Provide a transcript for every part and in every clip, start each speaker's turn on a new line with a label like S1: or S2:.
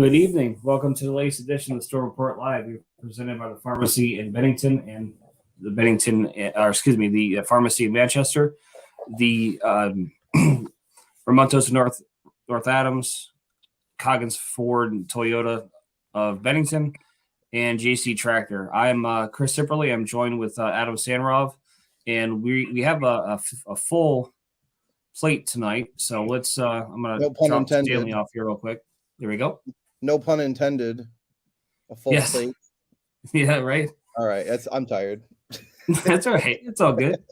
S1: Good evening. Welcome to the latest edition of the Store Report Live. We're presented by the Pharmacy in Bennington and the the Pharmacy in Manchester, the Ramuntos and North Adams, Coggins Ford and Toyota of Bennington, and JC Tractor. I'm Chris Sipperly. I'm joined with Adam Sanrov, and we have a full plate tonight. So let's. I'm gonna drop Stanley off here real quick. There we go.
S2: No pun intended. A full plate.
S1: Yeah, right.
S2: All right. I'm tired.
S1: That's all right. It's all good.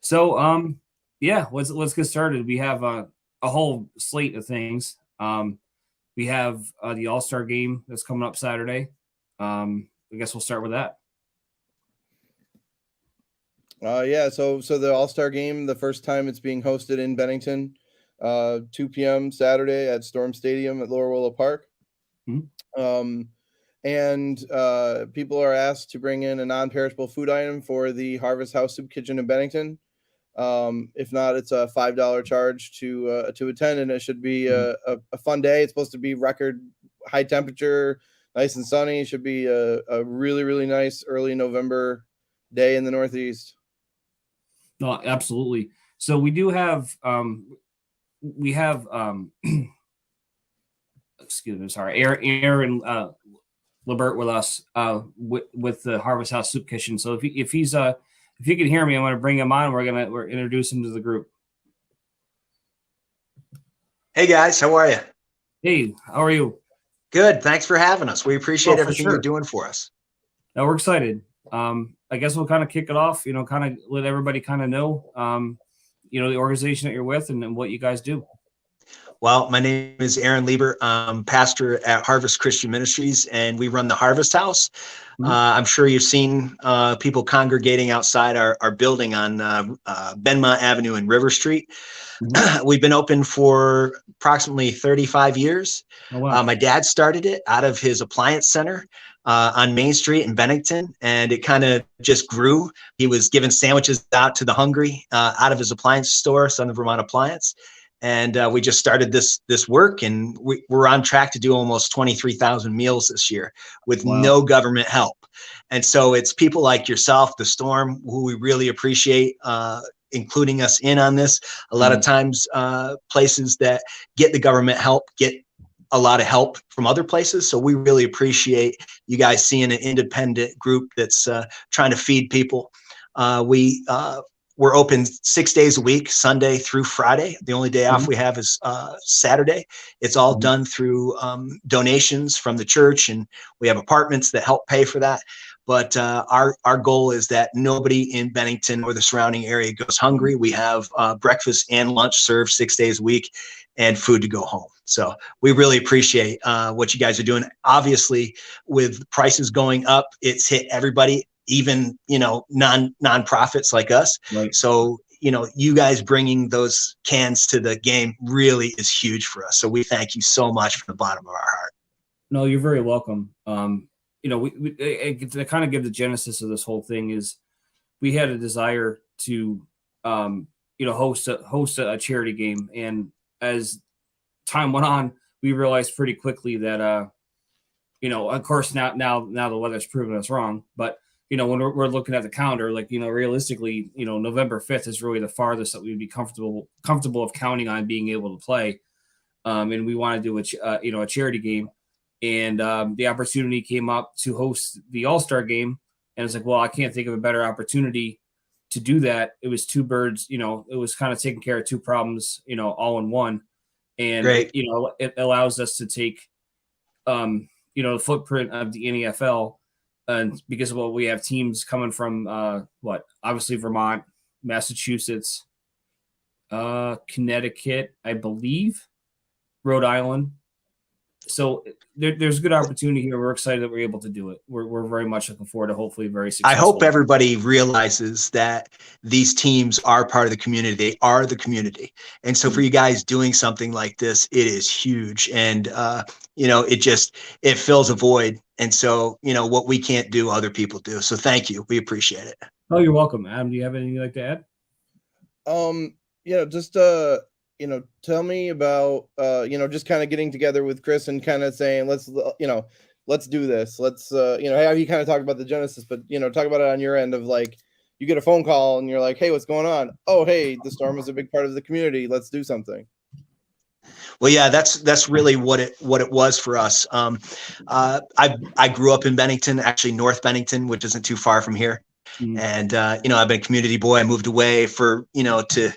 S1: So, let's get started. We have a whole slate of things. We have the All Star Game that's coming up Saturday. I guess we'll start with that.
S2: So the All Star Game, the first time it's being hosted in Bennington. 2 p.m. Saturday at Storm Stadium at Lower Willow Park.
S1: Mm-hmm.
S2: People are asked to bring in a non-perishable food item for the Harvest House Soup Kitchen in Bennington. If not, it's a $5 charge to attend, and it should be a fun day. It's supposed to be record high temperature, nice and sunny. It should be a really, really nice early November day in the Northeast.
S1: No, absolutely. So we do have Aaron Lambert with us with the Harvest House Soup Kitchen. So if you can hear me, I'm going to bring him on. We're introduce him to the group.
S3: Hey guys, how are you?
S1: Hey, how are you?
S3: Good. Thanks for having us. We appreciate everything you're doing for us.
S1: Now we're excited. I guess we'll kind of kick it off. Kind of let everybody kind of know. The organization that you're with and what you guys do.
S3: Well, my name is Aaron Lambert. I'm pastor at Harvest Christian Ministries, and we run the Harvest House. Mm-hmm. I'm sure you've seen people congregating outside our building on Benmont Avenue and River Street. Mm-hmm. We've been open for approximately 35 years.
S1: Oh, wow.
S3: My dad started it out of his appliance center on Main Street in Bennington, and it kind of just grew. He was giving sandwiches out to the hungry out of his appliance store, Son of Vermont Appliance. And we just started this work, and we're on track to do almost 23,000 meals this year with no government help. And so it's people like yourself, the Storm, who we really appreciate including us in on this. A lot of times places that get the government help get a lot of help from other places. So we really appreciate you guys seeing an independent group that's trying to feed people. We're open 6 days a week, Sunday through Friday. The only day off we have is Saturday. It's all done through donations from the church, and we have apartments that help pay for that. But our goal is that nobody in Bennington or the surrounding area goes hungry. We have breakfast and lunch served 6 days a week and food to go home. So we really appreciate what you guys are doing. Obviously, with prices going up, it's hit everybody, even non-profits like us.
S1: Right.
S3: So you guys bringing those cans to the game really is huge for us. So we thank you so much from the bottom of our heart.
S1: No, you're very welcome. To kind of give the genesis of this whole thing is we had a desire to host a charity game, and as time went on, we realized pretty quickly that of course now the weather's proven us wrong, but when we're looking at the calendar, realistically, November 5th is really the farthest that we'd be comfortable of counting on being able to play. And we want to do a charity game. And the opportunity came up to host the All Star Game. And it's like, well, I can't think of a better opportunity to do that. It was two birds, it was kind of taking care of two problems, all in one. And,
S3: Great.
S1: It allows us to take, the footprint of the NEFL. And because we have teams coming from obviously Vermont, Massachusetts, Connecticut, I believe, Rhode Island. So there's good opportunity here. We're excited that we're able to do it. We're very much looking forward to hopefully very successful.
S3: I hope everybody realizes that these teams are part of the community. They are the community. And so for you guys doing something like this, it is huge. And, it fills a void. And so, what we can't do, other people do. So thank you. We appreciate it.
S1: Oh, you're welcome. Adam, do you have anything you'd like to add?
S2: Just tell me about, just kind of getting together with Chris and kind of saying, let's do this. Let's, have you kind of talked about the genesis, but, talk about it on your end of like, you get a phone call and you're like, hey, what's going on? Oh, hey, the Storm is a big part of the community. Let's do something.
S3: Well, yeah, that's really what it was for us. I grew up in Bennington, actually North Bennington, which isn't too far from here. And, I've been a community boy. I moved away for, to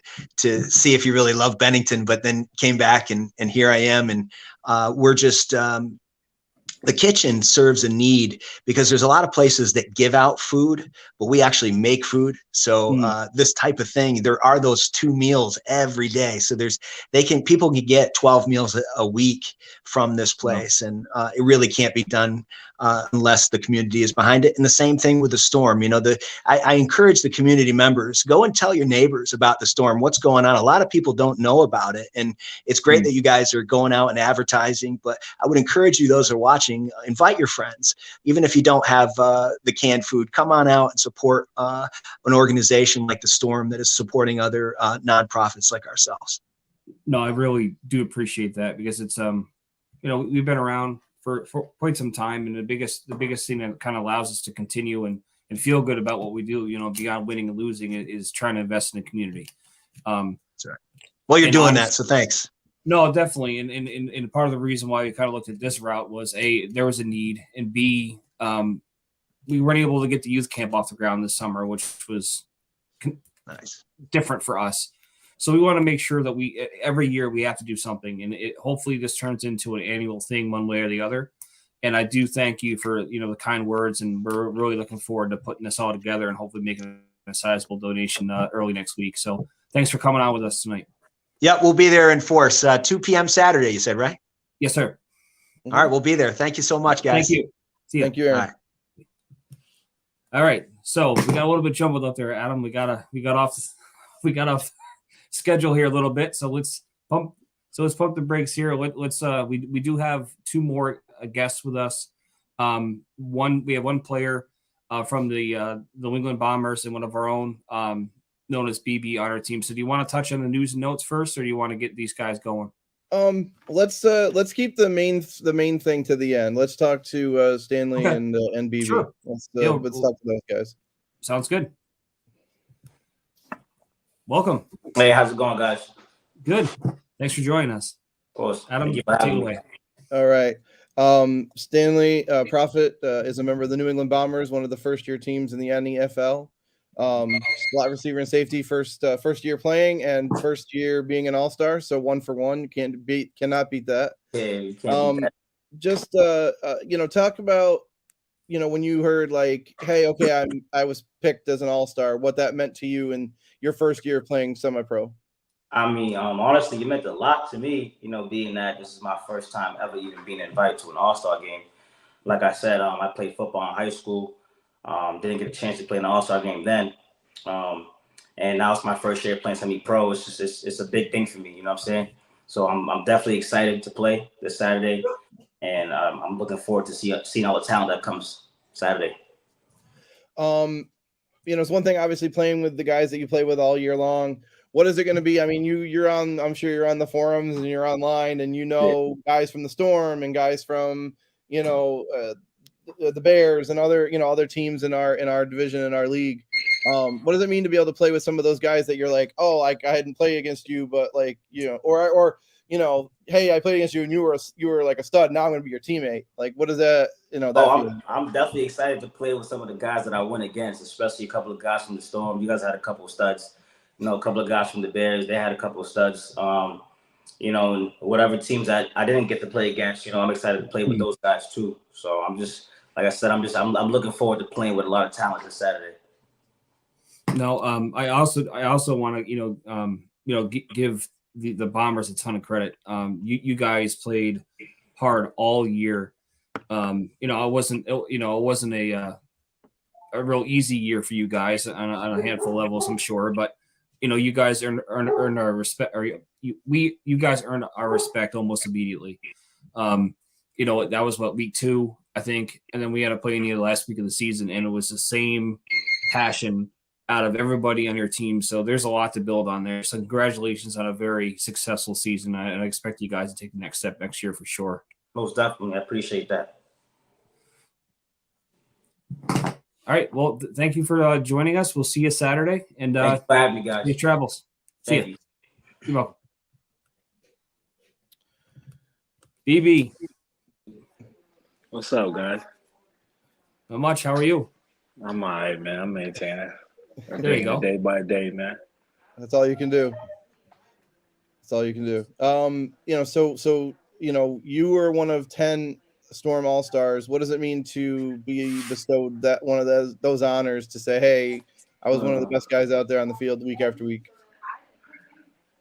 S3: see if you really love Bennington, but then came back and here I am. And we're just, the kitchen serves a need because there's a lot of places that give out food, but we actually make food. So this type of thing, there are those 2 meals every day. So people can get 12 meals a week from this place. And it really can't be done unless the community is behind it. And the same thing with the Storm. I encourage the community members, go and tell your neighbors about the Storm, what's going on. A lot of people don't know about it. And it's great that you guys are going out and advertising, but I would encourage you, those who are watching, invite your friends. Even if you don't have the canned food, come on out and support an organization like the Storm that is supporting other nonprofits like ourselves.
S1: No, I really do appreciate that because it's we've been around for quite some time, and the biggest thing that kind of allows us to continue and feel good about what we do, beyond winning and losing, is trying to invest in the community.
S3: That's right. Well, you're doing that, so thanks.
S1: No, definitely. And part of the reason why we kind of looked at this route was A, there was a need, and B, we weren't able to get the youth camp off the ground this summer, which was
S3: nice,
S1: different for us. So we want to make sure that every year we have to do something, and hopefully this turns into an annual thing one way or the other. And I do thank you for, the kind words, and we're really looking forward to putting this all together and hopefully making a sizable donation early next week. So thanks for coming on with us tonight.
S3: Yeah, we'll be there in force. 2 p.m. Saturday, you said, right?
S1: Yes, sir.
S3: All right, we'll be there. Thank you so much, guys.
S1: Thank you. See you.
S2: Thank you, Aaron.
S1: All right. So we got a little bit jumbled up there, Adam. We got off schedule here a little bit. So let's pump the brakes here. We do have 2 more guests with us. We have one player from the New England Bombers and one of our own, known as BB, on our team. So do you want to touch on the news and notes first, or do you want to get these guys going?
S2: Let's keep the main thing to the end. Let's talk to Stanley and BB.
S1: Sure.
S2: Let's talk to those guys.
S1: Sounds good. Welcome.
S4: Hey, how's it going, guys?
S1: Good. Thanks for joining us.
S4: Of course.
S1: Adam, take it away.
S2: All right. Stanley Prophet is a member of the New England Bombers, one of the first-year teams in the NEFL. Slot receiver and safety, first year playing and first year being an all-star. So 1 for 1, cannot beat that.
S4: Yeah, you can't beat that.
S2: Just talk about, when you heard like, hey, okay, I was picked as an all-star, what that meant to you in your first year playing semi-pro.
S4: I mean, honestly, it meant a lot to me, being that this is my first time ever even being invited to an all-star game. Like I said, I played football in high school. Didn't get a chance to play in the all-star game then. And now it's my first year playing semi-pro. It's a big thing for me, you know what I'm saying? So I'm definitely excited to play this Saturday. And I'm looking forward to seeing all the talent that comes Saturday.
S2: It's one thing, obviously, playing with the guys that you play with all year long. What is it going to be? I mean, I'm sure you're on the forums and you're online, and guys from the Storm and guys from, the Bears and other teams in our division, in our league. What does it mean to be able to play with some of those guys that you're like, oh, like I hadn't played against you, but like, or hey, I played against you and you were like a stud. Now I'm going to be your teammate. Like, what is that?
S4: I'm definitely excited to play with some of the guys that I went against, especially a couple of guys from the Storm. You guys had a couple of studs. A couple of guys from the Bears, they had a couple of studs. And whatever teams that I didn't get to play against, I'm excited to play with those guys too. So I'm just, like I said, I'm looking forward to playing with a lot of talent this Saturday.
S1: No, I also want to, give the Bombers a ton of credit. You guys played hard all year. It wasn't a real easy year for you guys on a handful of levels, I'm sure, but you guys earn our respect, or you guys earned our respect almost immediately. That was week 2, I think, and then we had to play in the last week of the season, and it was the same passion out of everybody on your team. So there's a lot to build on there. So congratulations on a very successful season. I expect you guys to take the next step next year for sure.
S4: Most definitely. I appreciate that.
S1: All right. Well, thank you for joining us. We'll see you Saturday. And
S4: Thanks for having me, guys.
S1: safe travels. See
S4: Thank
S1: you.
S4: you.
S1: You're welcome. BB.
S5: What's up, guys?
S1: Not much. How are you?
S5: I'm all right, man. I'm maintaining. I'm
S1: There you
S5: taking
S1: go.
S5: it day by day, man.
S2: That's all you can do. That's all you can do. So you were one of 10 Storm All Stars. What does it mean to be bestowed that one of those honors to say, hey, I was one of the best guys out there on the field week after week?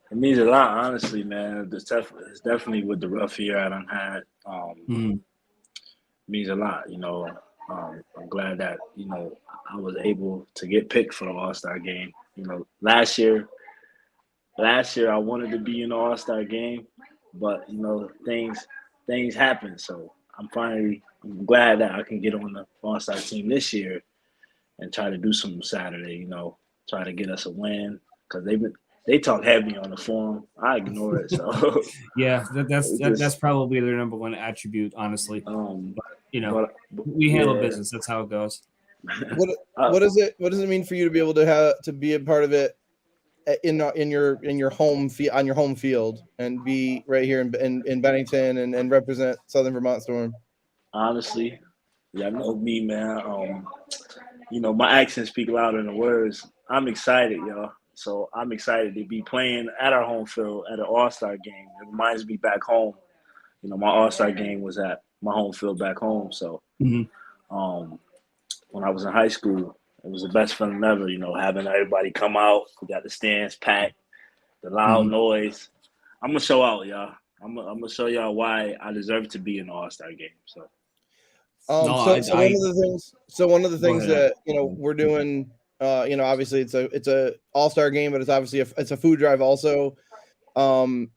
S5: It means a lot, honestly, man. It's definitely with the rough year I done had. It means a lot, I'm glad that, I was able to get picked for the All Star game. Last year I wanted to be in the All Star game, but things happen. So I'm glad that I can get on the All Star team this year and try to do something Saturday. Try to get us a win because they talk heavy on the forum. I ignore it. So
S1: yeah, that's probably their number one attribute, honestly. We handle business. That's how it goes.
S2: What does it mean for you to be able to be a part of it in your home on your home field and be right here in Bennington and represent Southern Vermont Storm?
S5: Honestly, yeah, I know me, man. My actions speak louder than the words. I'm excited, y'all. So I'm excited to be playing at our home field at an All-Star game. It reminds me back home. My All-Star game was at my home field back home. So when I was in high school, it was the best feeling ever, having everybody come out. We got the stands packed, the loud noise. I'm going to show out, y'all. I'm going to show y'all why I deserve to be in the All-Star game. So.
S2: One of the things that we're doing, obviously it's a All-Star game, but it's obviously it's a food drive also. Being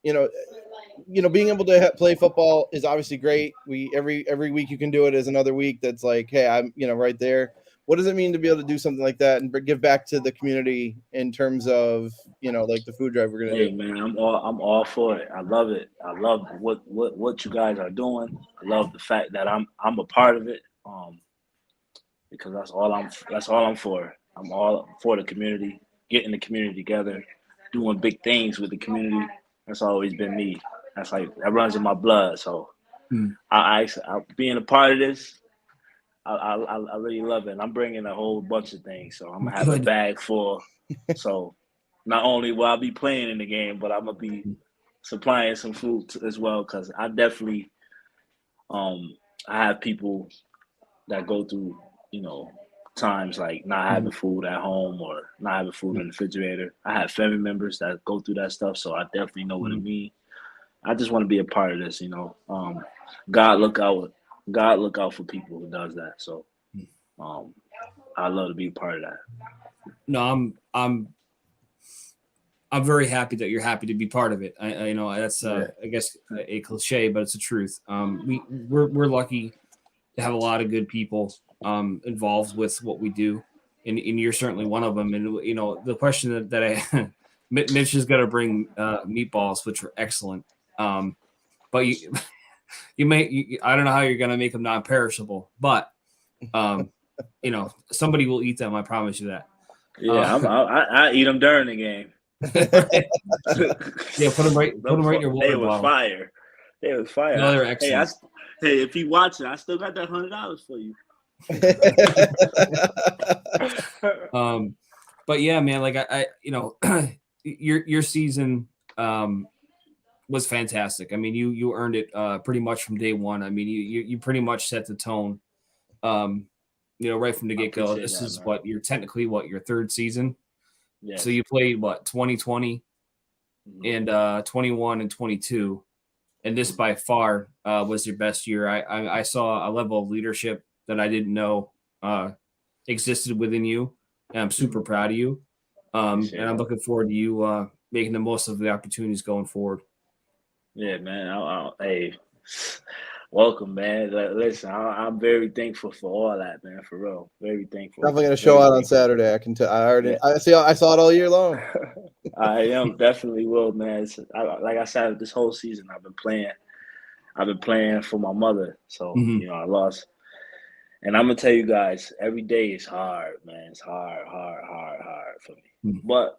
S2: able to play football is obviously great. Every week you can do it is another week that's like, hey, I'm right there. What does it mean to be able to do something like that and give back to the community in terms of like the food drive we're gonna do?
S5: Man, I'm all for it. I love it. I love what you guys are doing. I love the fact that I'm a part of it. Because that's all I'm for. I'm all for the community, getting the community together, doing big things with the community. That's always been me. That runs in my blood. So I being a part of this, I really love it. And I'm bringing a whole bunch of things. So I'm gonna have a bag full. So not only will I be playing in the game, but I'm gonna be supplying some food as well. Because I definitely, I have people that go through, times like not having food at home or not having food in the refrigerator. I have family members that go through that stuff, so I definitely know what it means. I just want to be a part of this, God look out for people who does that. So I love to be a part of that.
S1: No, I'm very happy that you're happy to be part of it. That's I guess a cliche, but it's the truth. We're lucky to have a lot of good people involved with what we do, and you're certainly one of them. And the question that I Mitch is going to bring meatballs, which are excellent. But you may I don't know how you're going to make them non-perishable, but somebody will eat them. I promise you that.
S5: Yeah, I eat them during the game.
S1: Yeah, put them right in your water bottle.
S5: They was fire.
S1: No, they're excellent.
S5: Hey, if you watching, I still got that $100 for you.
S1: But yeah, man, like I your season was fantastic. I mean, you earned it pretty much from day one. I mean, you pretty much set the tone, right from the get go. This is your third season. Yeah. So you played 2020 and 21 and 22. And this by far was your best year. I saw a level of leadership that I didn't know existed within you. And I'm super proud of you. And I'm looking forward to you making the most of the opportunities going forward.
S5: Yeah, man. Hey, Welcome, man. Listen, I'm very thankful for all that, man. For real, very thankful.
S2: Definitely gonna show
S5: Very
S2: out on
S5: thankful.
S2: Saturday. I can tell. I already.
S5: Yeah.
S2: I see. I saw it all year long.
S5: I am definitely will, man. Like I said, this whole season I've been playing. I've been playing for my mother, so
S1: Mhm.
S5: you know I lost. And I'm gonna tell you guys, every day is hard, man. It's hard for me.
S1: Mhm.
S5: But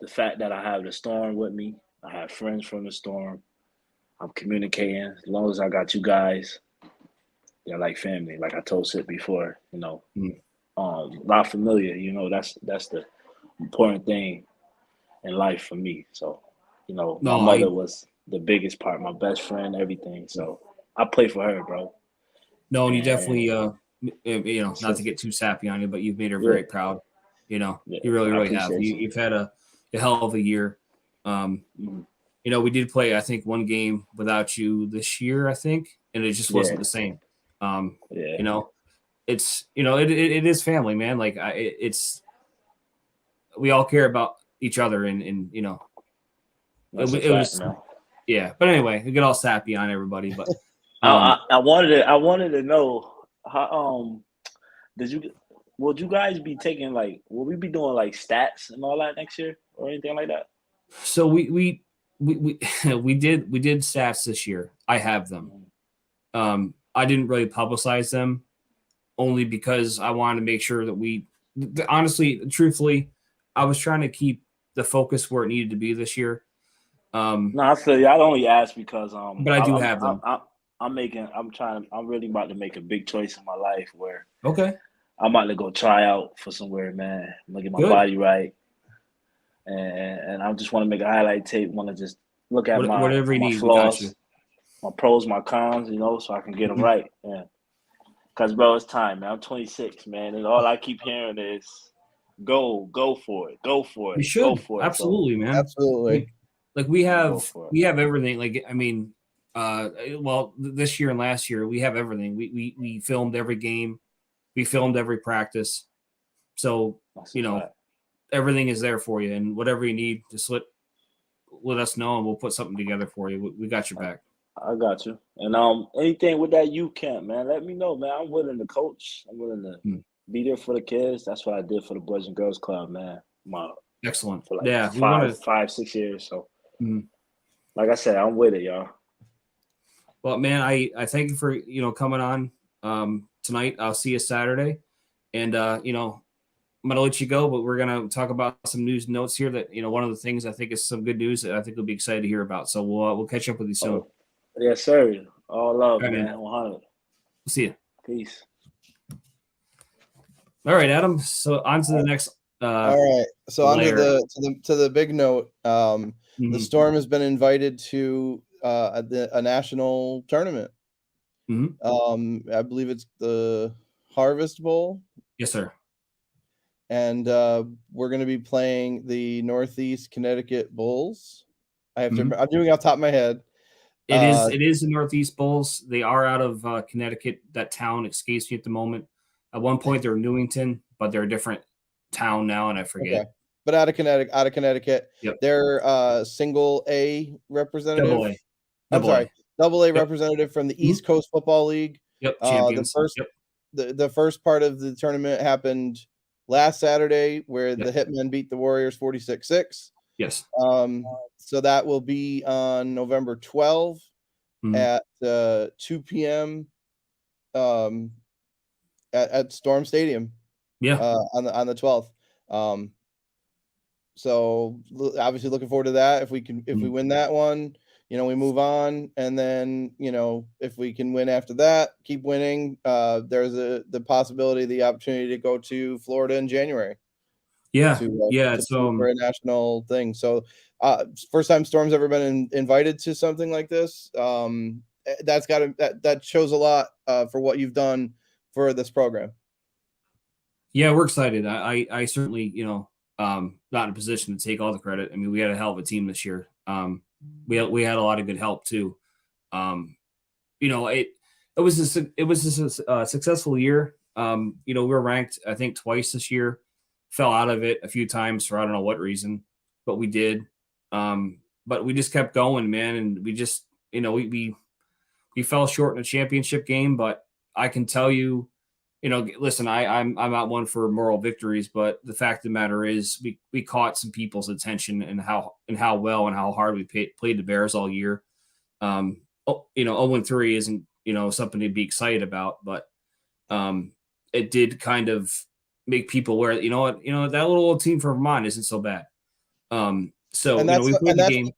S5: the fact that I have the storm with me, I have friends from the storm. I'm communicating. As long as I got you guys, they're like family. Like I told Sid before, you know,
S1: Mhm.
S5: La Familia. You know, that's the important thing in life for me. So, you know, my
S1: No,
S5: mother was the biggest part, my best friend, everything. So I play for her, bro.
S1: no, and you
S5: And
S1: definitely, you know, not
S5: so,
S1: to get too sappy on you, but you've made her
S5: yeah,
S1: very proud. You know,
S5: yeah,
S1: you really,
S5: I
S1: really have.
S5: appreciate you.
S1: You've had a hell of a year.
S5: Mhm.
S1: You know, we did play, I think, one game without you this year, I think, and it just wasn't
S5: Yeah,
S1: the same. Um,
S5: yeah,
S1: you know, it's, you know, it is family, man. Like it's, we all care about each other, and you know,
S5: that's a
S1: it
S5: fact,
S1: was,
S5: man.
S1: yeah. But anyway, we get all sappy on everybody, but
S5: I wanted to know how did you would you guys be taking like will we be doing like stats and all that next year or anything like that?
S1: so we we did stats this year. I have them. I didn't really publicize them only because I wanted to make sure that honestly, truthfully, I was trying to keep the focus where it needed to be this year.
S5: No, I feel you. I only asked because
S1: But I do have them.
S5: I'm really about to make a big choice in my life where
S1: Okay,
S5: I'm about to go try out for somewhere, man. I'm gonna get my
S1: good.
S5: body right, and I just want to make a highlight tape. Want to just look at
S1: Whatever you
S5: my
S1: need, we got you.
S5: flaws, my pros, my cons, you know, so I can get them
S1: Mhm.
S5: right. Yeah, cause bro, it's time, man. I'm 26, man, and all I keep hearing is go for it, go for
S1: You
S5: it, go
S1: should
S5: for it. So
S1: absolutely, man.
S2: Absolutely.
S1: Like
S5: go for it.
S1: we have everything. Like I mean, well, this year and last year we have everything. We filmed every game, we filmed every practice. So
S5: That's a
S1: you know
S5: fact.
S1: everything is there for you, and whatever you need, just let us know, and we'll put something together for you. We got your back.
S5: I got you. And anything with that youth camp, man, let me know, man. I'm willing to coach. I'm willing to
S1: Mm.
S5: be there for the kids. That's what I did for the Boys and Girls Club, man.
S1: Excellent.
S5: For like
S1: Yeah, we want to.
S5: 6 years. So,
S1: Mm.
S5: like I said, I'm with it, y'all.
S1: Well, man, I thank you for coming on tonight. I'll see you Saturday, and I'm gonna let you go, but we're gonna talk about some news notes here. That one of the things I think is some good news that I think you'll be excited to hear about. So we'll catch up with you soon.
S5: Oh, yes, sir. All love,
S1: All right, man.
S5: man. 100.
S1: We'll see you.
S5: Peace.
S1: All right, Adam. So on to the next.
S2: All right. So on to
S1: layer.
S2: the big note. The
S1: Mhm.
S2: Storm has been invited to a national tournament.
S1: Mhm.
S2: I believe it's the Harvest Bowl,
S1: Yes, sir.
S2: and we're going to be playing the Northeast Connecticut Bulls. I'm doing it off the top of my head.
S1: It is the Northeast Bulls. They are out of Connecticut. That town escapes me at the moment. At one point, they were Newington, but they're a different town now, and I forget.
S2: Okay. But out of Connecticut,
S1: Yep.
S2: they're single A representative.
S1: Double A.
S2: I'm sorry, double A
S1: Yep.
S2: representative from the East Coast Football League.
S1: Yep.
S2: The
S1: Champions.
S2: first
S1: Yep.
S2: the first part of the tournament happened last Saturday, where
S1: Yep.
S2: the Hitmen beat the Warriors 46-6.
S1: Yes.
S2: So that will be on November 12 at 2 p.m. At Storm Stadium.
S1: Yeah.
S2: On the 12th. So obviously looking forward to that. If we win that one, we move on, and then if we can win after that, keep winning. There's the possibility, the opportunity to go to Florida in January.
S1: Yeah.
S2: So for a national thing. So first time Storm's ever been invited to something like this. That shows a lot for what you've done for this program.
S1: Yeah, we're excited. I certainly, not in a position to take all the credit. I mean, we had a hell of a team this year. We had a lot of good help too. It was a successful year. We were ranked, I think, twice this year. Fell out of it a few times for I don't know what reason, but we did. But we just kept going, man, and we just, we we fell short in a championship game, but I can tell you, listen, I'm not one for moral victories, but the fact of the matter is we caught some people's attention and how well and how hard we played the Bears all year. 0-3 isn't, something to be excited about, but it did kind of make people aware that, that little old team from Vermont isn't so bad. So, we played the game.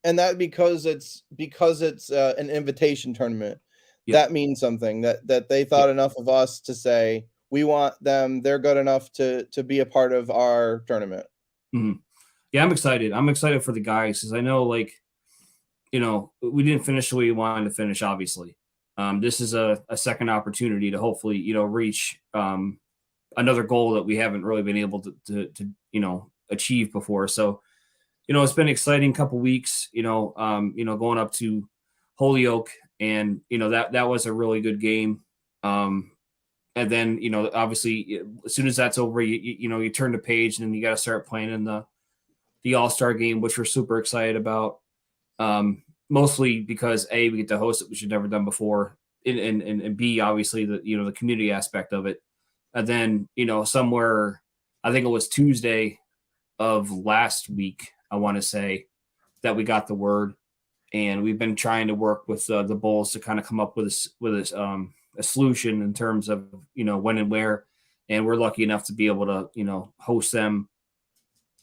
S2: And that because it's an invitation tournament.
S1: Yeah.
S2: That means something that they thought enough of us to say, we want them. They're good enough to be a part of our tournament.
S1: Mm-hmm. Yeah, I'm excited. I'm excited for the guys because I know, we didn't finish the way we wanted to finish, obviously. This is a second opportunity to hopefully, reach another goal that we haven't really been able to achieve before. So, it's been an exciting couple weeks, going up to Holyoke, and, that was a really good game. And then, obviously, as soon as that's over, you turn the page and then you got to start playing in the All Star Game, which we're super excited about. Mostly because A, we get to host it, which we've never done before, and B, obviously the community aspect of it. And then, somewhere, I think it was Tuesday of last week, I want to say, that we got the word, and we've been trying to work with the Bulls to kind of come up with a solution in terms of, when and where. And we're lucky enough to be able to, host them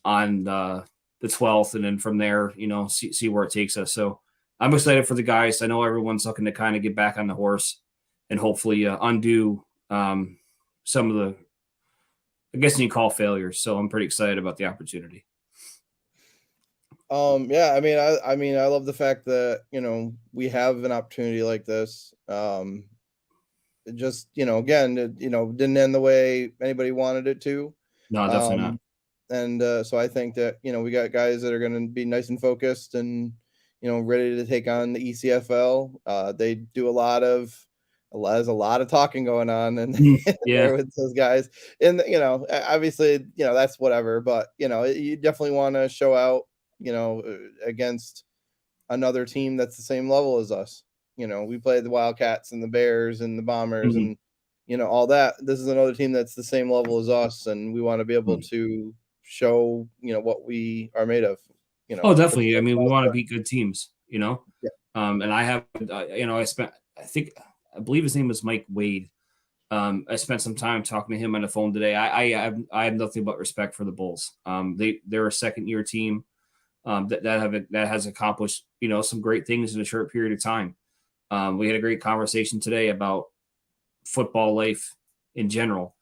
S1: on the 12th, and then from there, see where it takes us. So I'm excited for the guys. I know everyone's looking to kind of get back on the horse and hopefully undo some of the, I guess you call failures. So I'm pretty excited about the opportunity.
S2: Yeah, I mean, I love the fact that, we have an opportunity like this. It just, again, it, didn't end the way anybody wanted it to.
S1: No, definitely not.
S2: And so I think that, we got guys that are going to be nice and focused and, ready to take on the ECFL. They do there's a lot of talking going on and with those guys. And, obviously, that's whatever, but, you definitely want to show out, against another team that's the same level as us. We played the Wildcats and the Bears and the Bombers and, all that. This is another team that's the same level as us, and we want to be able to show, what we are made of.
S1: Oh, definitely. I mean, we want to beat good teams,
S2: Yeah.
S1: And I have, I believe his name was Mike Wade. I spent some time talking to him on the phone today. I have nothing but respect for the Bulls. They're a second-year team that has accomplished, some great things in a short period of time. We had a great conversation today about football life in general.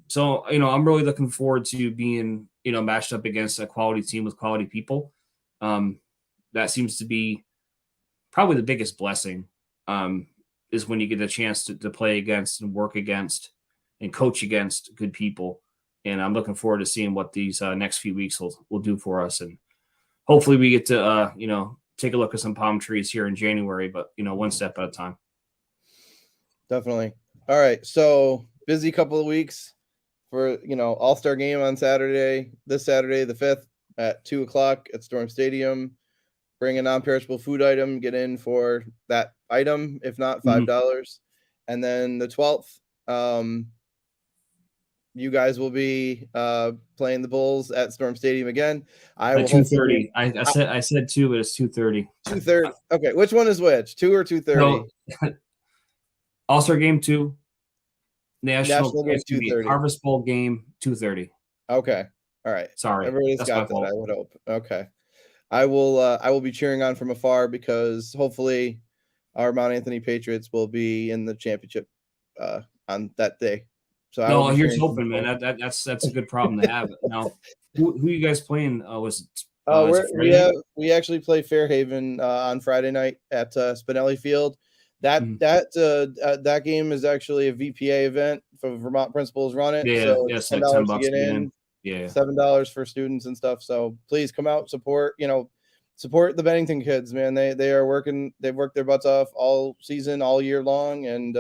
S1: So, I'm really looking forward to being, matched up against a quality team with quality people. That seems to be probably the biggest blessing, is when you get a chance to play against and work against and coach against good people. And I'm looking forward to seeing what these next few weeks will do for us. And hopefully we get to, take a look at some palm trees here in January, but, one step at a time.
S2: Definitely. All right. So busy couple of weeks for, All Star Game on this Saturday, the 5th at 2:00 at Storm Stadium. Bring a non-perishable food item, get in for that item, if not $5. And then the 12th, you guys will be playing the Bulls at Storm Stadium again.
S1: At 2:30. I said 2, but it's 2:30.
S2: 2:30. Okay, which one is which? 2 or 2:30?
S1: No. All-Star Game 2. National
S2: Game 2:30.
S1: Harvest Bowl game 2:30.
S2: Okay. All right.
S1: Sorry.
S2: Everybody's got that, I would hope. Okay. I will be cheering on from afar because hopefully our Mount Anthony Patriots will be in the championship on that day. So
S1: here's hoping, man. That's a good problem to have. Now, who you guys playing?
S2: We actually play Fairhaven on Friday night at Spinelli Field. That game is actually a VPA event for Vermont principals run it.
S1: Yeah,
S2: so
S1: it's
S2: $10
S1: like $10
S2: to get in.
S1: Yeah,
S2: $7 for students and stuff. So please come out, support the Bennington kids, man. They are working. They've worked their butts off all season, all year long, and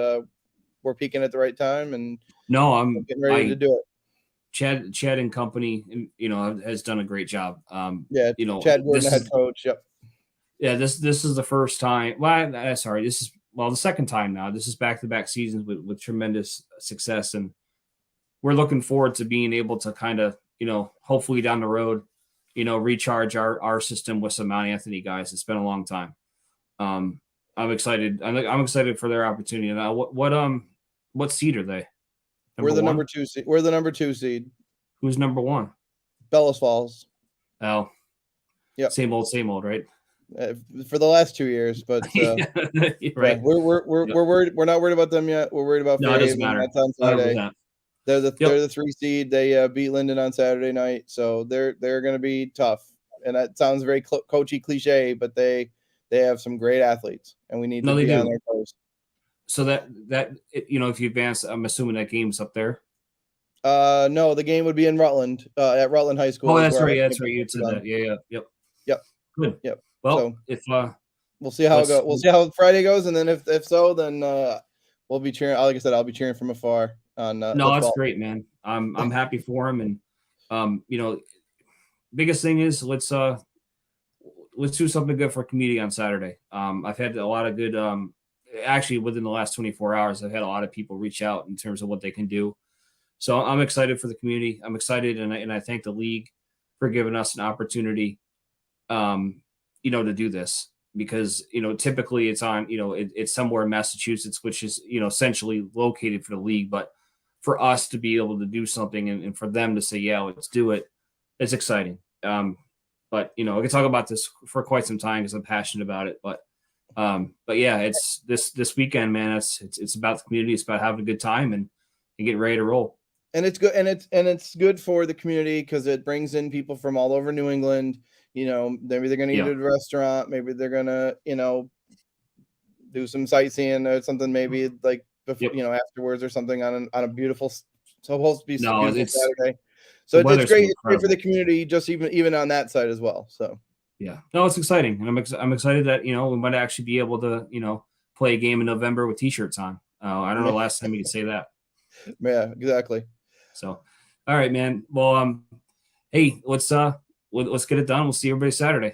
S2: we're peaking at the right time. And
S1: I'm
S2: getting ready to do it.
S1: Chad and company, has done a great job.
S2: Chad Gordon, the head coach. Yep.
S1: Yeah, this is the first time. Well, sorry, this is the second time now. This is back-to-back seasons with tremendous success, and we're looking forward to being able to kind of, hopefully down the road, recharge our system with some Mount Anthony guys. It's been a long time. I'm excited. I'm excited for their opportunity. Now, what seed are they?
S2: We're the
S1: one?
S2: number 2 seed. We're the number 2 seed.
S1: Who's number 1?
S2: Bellows Falls.
S1: Oh,
S2: Yep.
S1: Same old, right?
S2: For the last 2 years, but
S1: right.
S2: yeah, we're worried. We're not worried about them yet. We're worried about
S1: No, it doesn't
S2: Fairhaven.
S1: matter.
S2: That's on Friday.
S1: 100%.
S2: They're the 3 seed. They beat Linden on Saturday night, so they're going to be tough. And that sounds very coachy cliche, but they have some great athletes, and we need to be on their toes.
S1: So that if you advance, I'm assuming that game's up there.
S2: No, the game would be in Rutland, at Rutland High School.
S1: Oh, that's right. That's right. You said that. Yeah.
S2: Yep.
S1: Good.
S2: Yep.
S1: Well,
S2: so,
S1: if
S2: we'll see how it goes. We'll see how Friday goes, and then if so, then we'll be cheering. Like I said, I'll be cheering from afar. On
S1: no, that's great, man. I'm happy for him, and biggest thing is let's do something good for community on Saturday. I've had a lot of good. Actually, within the last 24 hours, I've had a lot of people reach out in terms of what they can do. So I'm excited for the community. I'm excited, and I thank the league for giving us an opportunity, to do this, because typically it's on it's somewhere in Massachusetts, which is essentially located for the league, but for us to be able to do something and for them to say, yeah, let's do it, it's exciting. But I can talk about this for quite some time because I'm passionate about it. But yeah, it's this weekend, man. It's about the community. It's about having a good time and getting ready to roll.
S2: And it's good, and it's good for the community because it brings in people from all over New England. Maybe they're going to eat at a restaurant. Maybe they're going to do some sightseeing or something. Maybe like before, afterwards or something on a beautiful, supposed to be beautiful Saturday. So it's great. It's great for the community, just even on that side as well. So
S1: yeah, no, it's exciting, and I'm excited that we might actually be able to play a game in November with T-shirts on. I don't know the last time you could say that.
S2: Yeah, exactly.
S1: So, all right, man. Well, hey, let's get it done. We'll see everybody Saturday.